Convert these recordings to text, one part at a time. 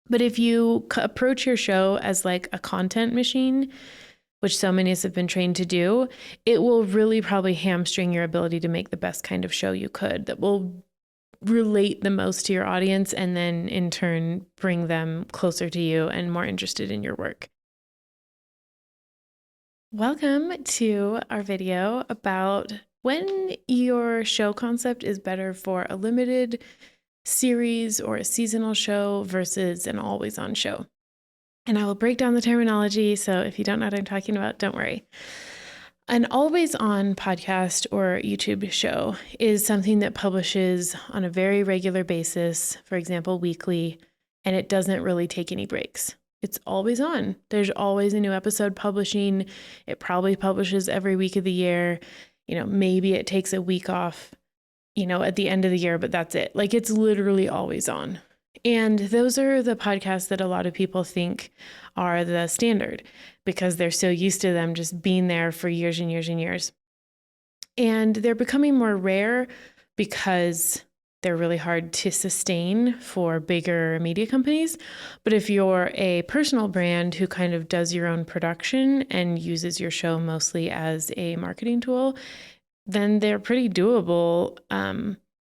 But if you approach your show as like a content machine, which so many of us have been trained to do, it will really probably hamstring your ability to make the best kind of show you could that will relate the most to your audience and then in turn bring them closer to you and more interested in your work. Welcome to our video about when your show concept is better for a limited series or a seasonal show versus an always-on show. And I will break down the terminology, so if you don't know what I'm talking about, don't worry. An always-on podcast or YouTube show is something that publishes on a very regular basis, for example, weekly, and it doesn't really take any breaks. It's always on. There's always a new episode publishing. It probably publishes every week of the year. Maybe it takes a week off, at the end of the year, but that's it. Like, it's literally always on. And those are the podcasts that a lot of people think are the standard because they're so used to them just being there for years and years and years. And they're becoming more rare because they're really hard to sustain for bigger media companies. But if you're a personal brand who kind of does your own production and uses your show mostly as a marketing tool, then they're pretty doable.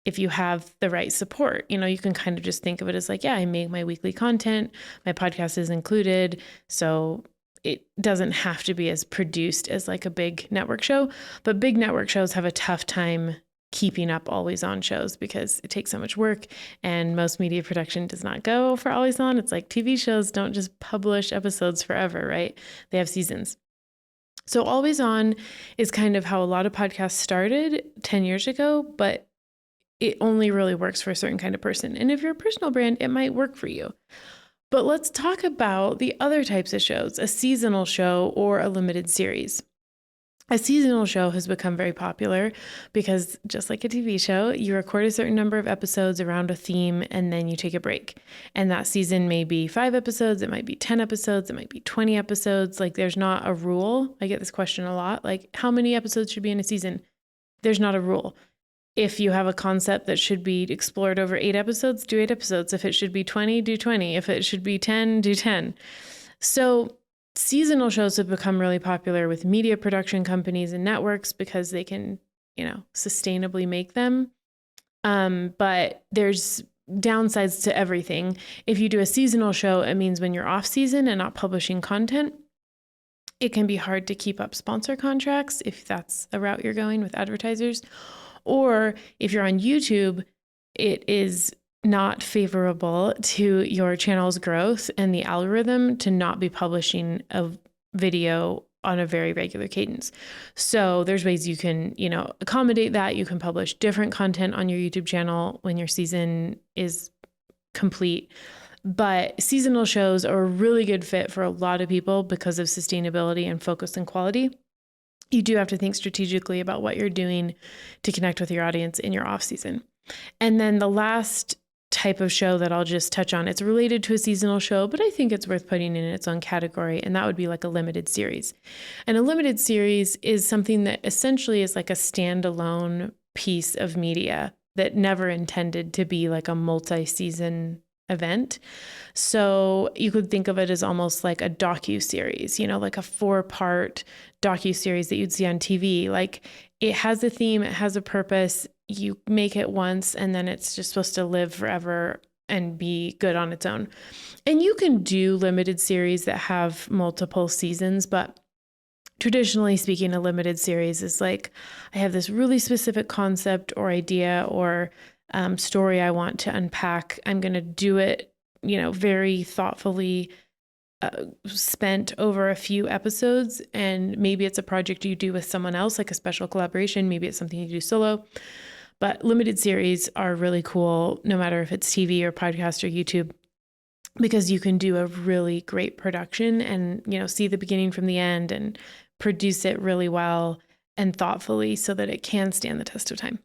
If you have the right support, you can kind of just think of it as like, yeah, I make my weekly content, my podcast is included. So it doesn't have to be as produced as like a big network show, but big network shows have a tough time keeping up always on shows because it takes so much work and most media production does not go for always on. It's like TV shows don't just publish episodes forever, right? They have seasons. So always on is kind of how a lot of podcasts started 10 years ago, but it only really works for a certain kind of person. And if you're a personal brand, it might work for you. But let's talk about the other types of shows, a seasonal show or a limited series. A seasonal show has become very popular because just like a TV show, you record a certain number of episodes around a theme and then you take a break. And that season may be 5 episodes, it might be 10 episodes, it might be 20 episodes. Like, there's not a rule. I get this question a lot. Like, how many episodes should be in a season? There's not a rule. If you have a concept that should be explored over 8 episodes, do 8 episodes. If it should be 20, do 20. If it should be 10, do 10. So seasonal shows have become really popular with media production companies and networks because they can, sustainably make them. But there's downsides to everything. If you do a seasonal show, it means when you're off season and not publishing content, it can be hard to keep up sponsor contracts if that's a route you're going with advertisers. Or if you're on YouTube, it is not favorable to your channel's growth and the algorithm to not be publishing a video on a very regular cadence. So there's ways you can, accommodate that. You can publish different content on your YouTube channel when your season is complete. But seasonal shows are a really good fit for a lot of people because of sustainability and focus and quality. You do have to think strategically about what you're doing to connect with your audience in your off season. And then the last type of show that I'll just touch on, it's related to a seasonal show, but I think it's worth putting in its own category, and that would be like a limited series. And a limited series is something that essentially is like a standalone piece of media that never intended to be like a multi-season event. So you could think of it as almost like a docu-series, like a 4-part docu-series that you'd see on TV. Like, it has a theme, it has a purpose. You make it once and then it's just supposed to live forever and be good on its own. And you can do limited series that have multiple seasons, but traditionally speaking, a limited series is like, I have this really specific concept or idea or story I want to unpack. I'm going to do it, very thoughtfully spent over a few episodes. And maybe it's a project you do with someone else, like a special collaboration. Maybe it's something you do solo. But limited series are really cool, no matter if it's TV or podcast or YouTube, because you can do a really great production and, see the beginning from the end and produce it really well and thoughtfully so that it can stand the test of time.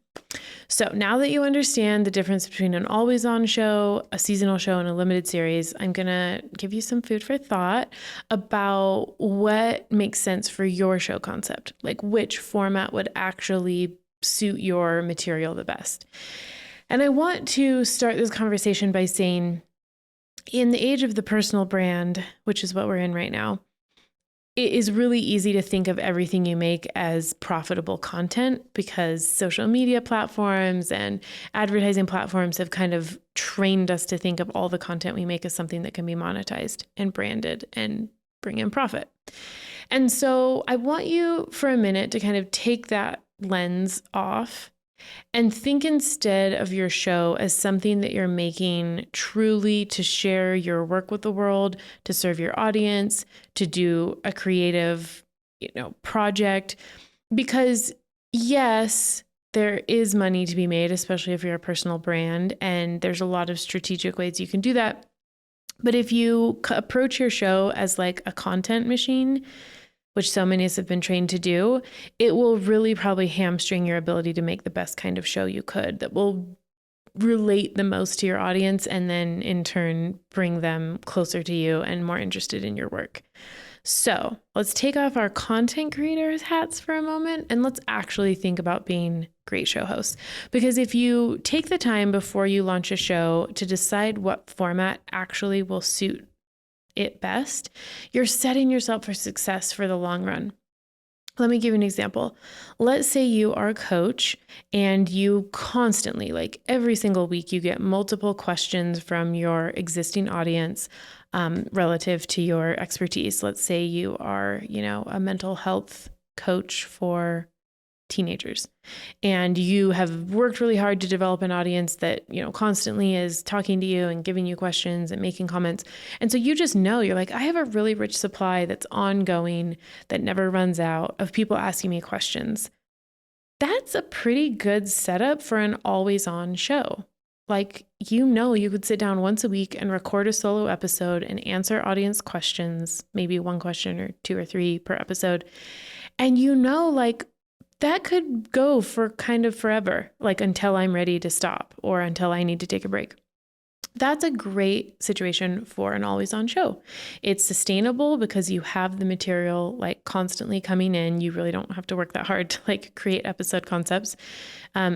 So now that you understand the difference between an always on show, a seasonal show, and a limited series, I'm going to give you some food for thought about what makes sense for your show concept, like which format would actually suit your material the best. And I want to start this conversation by saying, in the age of the personal brand, which is what we're in right now, it is really easy to think of everything you make as profitable content because social media platforms and advertising platforms have kind of trained us to think of all the content we make as something that can be monetized and branded and bring in profit. And so I want you for a minute to kind of take that lens off and think instead of your show as something that you're making truly to share your work with the world, to serve your audience, to do a creative, project. Because yes, there is money to be made, especially if you're a personal brand, and there's a lot of strategic ways you can do that. But if you approach your show as like a content machine, which so many of us have been trained to do, it will really probably hamstring your ability to make the best kind of show you could that will relate the most to your audience and then in turn bring them closer to you and more interested in your work. So let's take off our content creators hats for a moment and let's actually think about being great show hosts. Because if you take the time before you launch a show to decide what format actually will suit it best, you're setting yourself for success for the long run. Let me give you an example. Let's say you are a coach and you constantly, like every single week, you get multiple questions from your existing audience relative to your expertise. Let's say you are, a mental health coach for teenagers and you have worked really hard to develop an audience that, constantly is talking to you and giving you questions and making comments. And so you just know, you're like, I have a really rich supply that's ongoing, that never runs out of people asking me questions. That's a pretty good setup for an always on show. Like, you could sit down once a week and record a solo episode and answer audience questions, maybe one question or two or three per episode. And that could go for kind of forever, like until I'm ready to stop or until I need to take a break. That's a great situation for an always on show. It's sustainable because you have the material like constantly coming in. You really don't have to work that hard to like create episode concepts.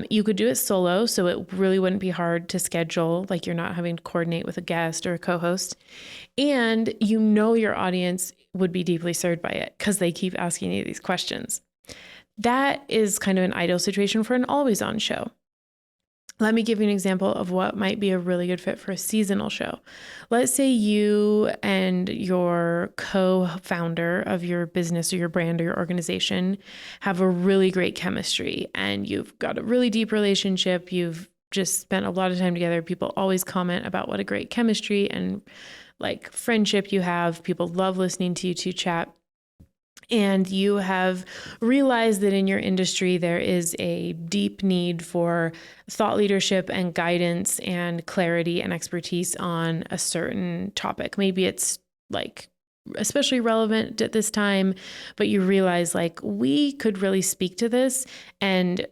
You could do it solo, so it really wouldn't be hard to schedule, like you're not having to coordinate with a guest or a co-host. And your audience would be deeply served by it because they keep asking you these questions. That is kind of an ideal situation for an always on show. Let me give you an example of what might be a really good fit for a seasonal show. Let's say you and your co-founder of your business or your brand or your organization have a really great chemistry and you've got a really deep relationship. You've just spent a lot of time together. People always comment about what a great chemistry and like friendship you have. People love listening to you two chat. And you have realized that in your industry, there is a deep need for thought leadership and guidance and clarity and expertise on a certain topic. Maybe it's like especially relevant at this time, but you realize like we could really speak to this and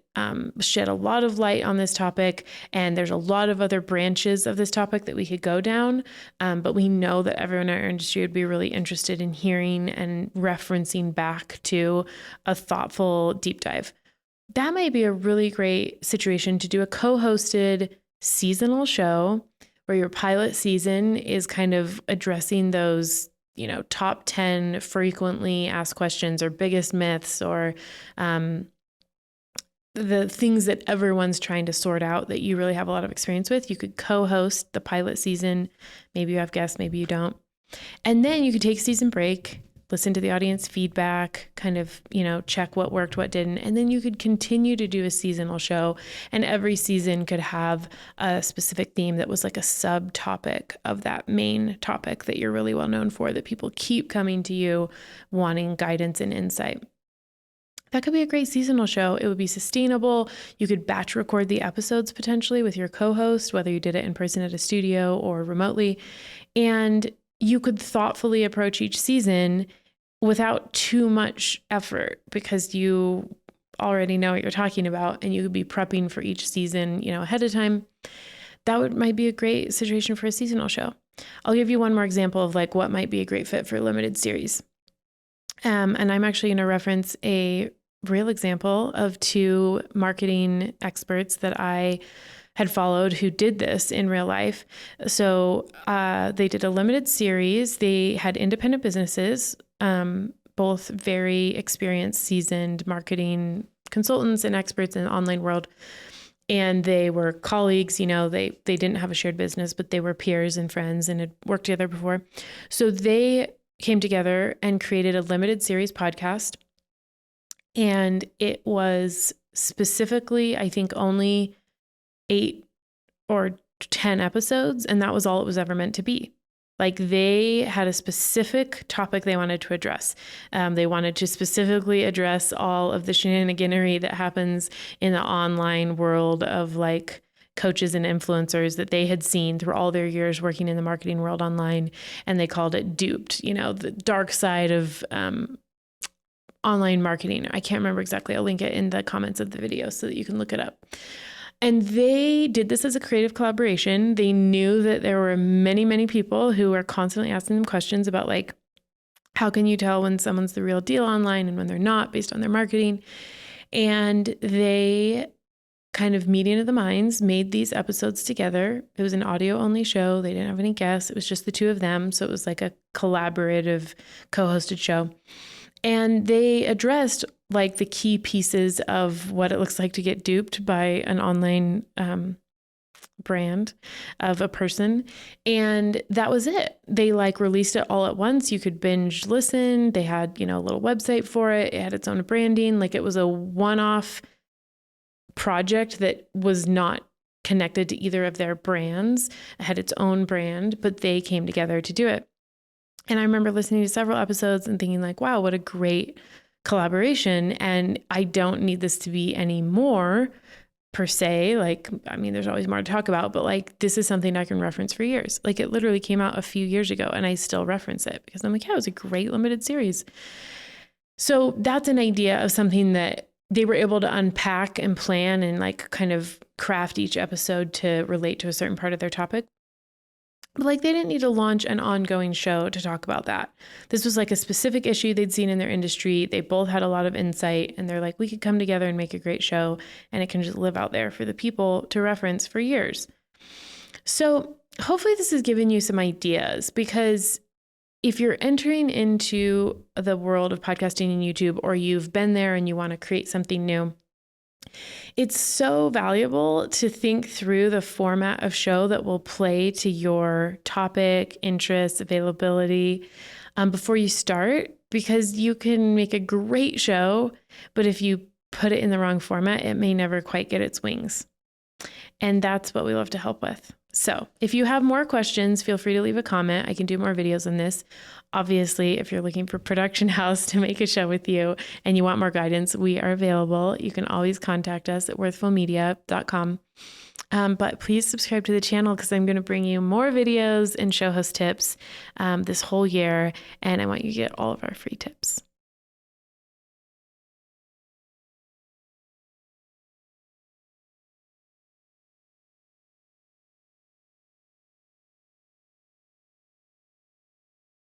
shed a lot of light on this topic. And there's a lot of other branches of this topic that we could go down. But we know that everyone in our industry would be really interested in hearing and referencing back to a thoughtful deep dive. That might be a really great situation to do a co-hosted seasonal show where your pilot season is kind of addressing those top 10 frequently asked questions or biggest myths or the things that everyone's trying to sort out that you really have a lot of experience with. You could co-host the pilot season. Maybe you have guests, maybe you don't. And then you could take season break, listen to the audience feedback, kind of, check what worked, what didn't. And then you could continue to do a seasonal show. And every season could have a specific theme that was like a subtopic of that main topic that you're really well known for, that people keep coming to you wanting guidance and insight. That could be a great seasonal show. It would be sustainable. You could batch record the episodes potentially with your co-host, whether you did it in person at a studio or remotely. And you could thoughtfully approach each season without too much effort because you already know what you're talking about and you could be prepping for each season, ahead of time. That might be a great situation for a seasonal show. I'll give you one more example of like what might be a great fit for a limited series. And I'm actually going to reference a real example of two marketing experts that I had followed who did this in real life. So they did a limited series. They had independent businesses, both very experienced, seasoned marketing consultants and experts in the online world. And they were colleagues, they didn't have a shared business, but they were peers and friends and had worked together before. So they came together and created a limited series podcast. And it was specifically, I think, only 8 or 10 episodes. And that was all it was ever meant to be. Like, they had a specific topic they wanted to address. They wanted to specifically address all of the shenaniganery that happens in the online world of like coaches and influencers that they had seen through all their years working in the marketing world online. And they called it Duped, the dark side of online marketing. I can't remember exactly. I'll link it in the comments of the video so that you can look it up. And they did this as a creative collaboration. They knew that there were many, many people who were constantly asking them questions about like, how can you tell when someone's the real deal online and when they're not based on their marketing? And they kind of meeting of the minds made these episodes together. It was an audio only show. They didn't have any guests. It was just the two of them. So it was like a collaborative co-hosted show. And they addressed like the key pieces of what it looks like to get duped by an online brand of a person. And that was it. They like released it all at once. You could binge listen. They had, a little website for it. It had its own branding. Like, it was a one-off project that was not connected to either of their brands. It had its own brand, but they came together to do it. And I remember listening to several episodes and thinking like, wow, what a great collaboration. And I don't need this to be any more per se. Like, I mean, there's always more to talk about, but like, this is something I can reference for years. Like, it literally came out a few years ago and I still reference it because I'm like, yeah, it was a great limited series. So that's an idea of something that they were able to unpack and plan and like kind of craft each episode to relate to a certain part of their topic. But like, they didn't need to launch an ongoing show to talk about that. This was like a specific issue they'd seen in their industry. They both had a lot of insight and they're like, we could come together and make a great show and it can just live out there for the people to reference for years. So hopefully this has given you some ideas, because if you're entering into the world of podcasting and YouTube, or you've been there and you want to create something new, it's so valuable to think through the format of show that will play to your topic, interests, availability before you start, because you can make a great show, but if you put it in the wrong format, it may never quite get its wings. And that's what we love to help with. So if you have more questions, feel free to leave a comment. I can do more videos on this. Obviously, if you're looking for production house to make a show with you and you want more guidance, we are available. You can always contact us at worthfulmedia.com. But please subscribe to the channel, because I'm going to bring you more videos and show host tips this whole year. And I want you to get all of our free tips.